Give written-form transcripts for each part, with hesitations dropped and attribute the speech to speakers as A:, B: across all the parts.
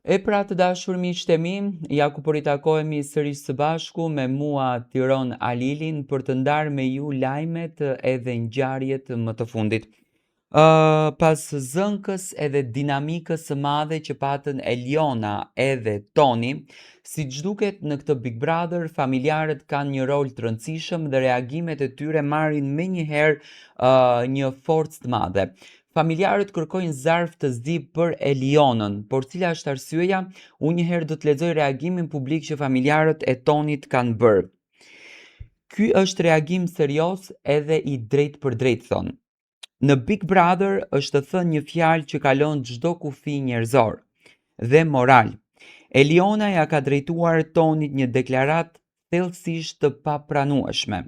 A: E pra të dashur miqtë e mi, ja ku po ritakohemi sërish së bashku me mua Tiron Alilin për të ndarë me ju lajmet edhe ngjarjet më të fundit. Pas zënkës edhe dinamikës së madhe që patën Eliona edhe Toni, si çduket në këtë Big Brother, familjarët kanë një rol të rëndësishëm dhe reagimet e tyre marrin menjëherë një forcë të madhe. Familjarët kërkojnë zarf të zdi për Elionën, por cila është arsyeja? Unë njëherë do të lexoj reagimin publik që familjarët e Tonit kanë bërë. Ky është reagim serioz edhe i drejt për drejt thonë. Në Big Brother është thënë një fjalë që kalon çdo kufi njerëzor dhe moral. Eliona ja ka drejtuar Tonit një deklarat thellësisht të papranueshme.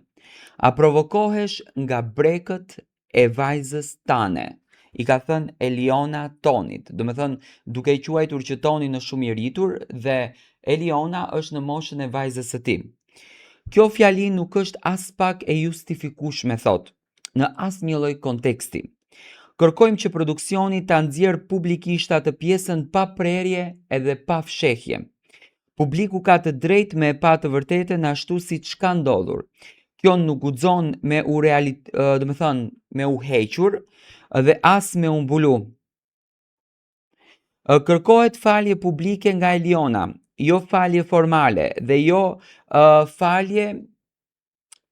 A: A provokohesh nga brekët e vajzës tane? I ka thënë Eliona Tonit, do me thënë duke i quajtur që Toni në shumë i rritur dhe Eliona është në moshën e vajzës së tij. Kjo fjali nuk është as pak e justifikueshme thot, në asnjë lloj konteksti. Kërkojmë që produksioni ta nxjerrë publikisht atë pjesën pa prerje edhe pa fshehje. Publiku ka të drejtë me pa të vërtetën ashtu siç ka ndodhur. Kjo nuk guxon me me u hequr dhe as me u mbulu. Kërkohet falje publike nga Eliona, jo falje formale dhe jo falje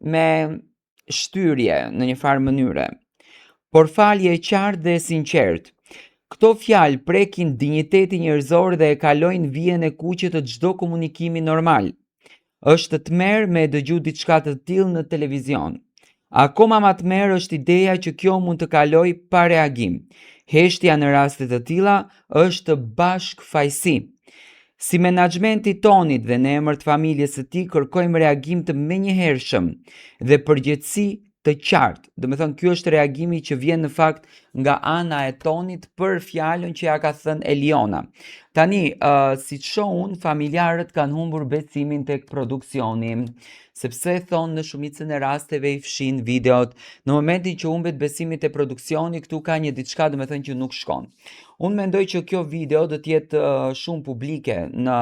A: me shtyrje në një farë mënyre, por falje e qartë dhe sinqert. Këto fjalë prekin dinjitetin njerëzor dhe e kalojnë vijën e kuqe të çdo komunikimi normal. Është tmerr me dëgju diçka të tillë në televizion. Akoma më tmerr është ideja që kjo mund të kaloj pa reagim. Heshtja në raste të tilla është bashkëfajsi. Si menaxhmenti i Tonit dhe në emër të familjes së tij kërkojmë reagim të menjëhershëm dhe përgjegjësi të qartë. Do të thënë ky është reagimi që vjen në fakt nga ana e Tonit për fjalën që ja ka thënë Eliona. Tani, siç shoh unë, familjarët kanë humbur besimin tek produksioni, sepse thonë në shumicën e rasteve i fshin videot. Në momentin që humbet besimi te produksioni, këtu ka një diçka, do të thënë që nuk shkon. Unë mendoj që kjo video do të jetë shumë publike në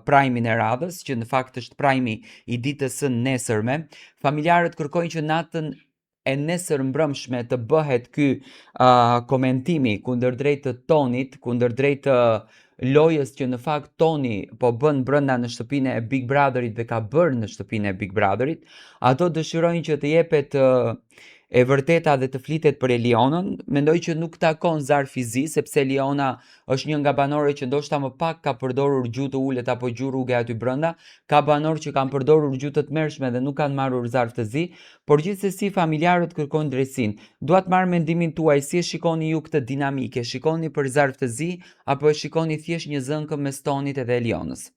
A: prime-in e radhës, që në fakt është prime i ditës së nesërme. Familjarët kërkojnë që natën e nesër mbrëmshme të bëhet ky komentimi kundërdrejt të Tonit, kundërdrejt të lojës që në fakt Toni po bën brenda në shtëpinë e Big Brotherit dhe ka bërë në shtëpinë e Big Brotherit. Ato dëshirojnë që të jepet e vërteta dhe të flitet për Elionën. Mendoj që nuk takon zarfi zi, sepse Eliona është një nga banorët që ndoshta më pak ka përdorur gjuhë të ulët apo gjuhë rruge aty brenda. Ka banorë që kanë përdorur gjuhë të tmerrshme dhe nuk kanë marrur zarf të zi, por gjithsesi familjarët kërkojnë drejtësinë. Dua të marr mendimin tuaj, si e shikoni ju këtë dinamike? Shikoni për zarf të zi apo e shikoni thjesht një zënkëm mes Tonit edhe Elionës?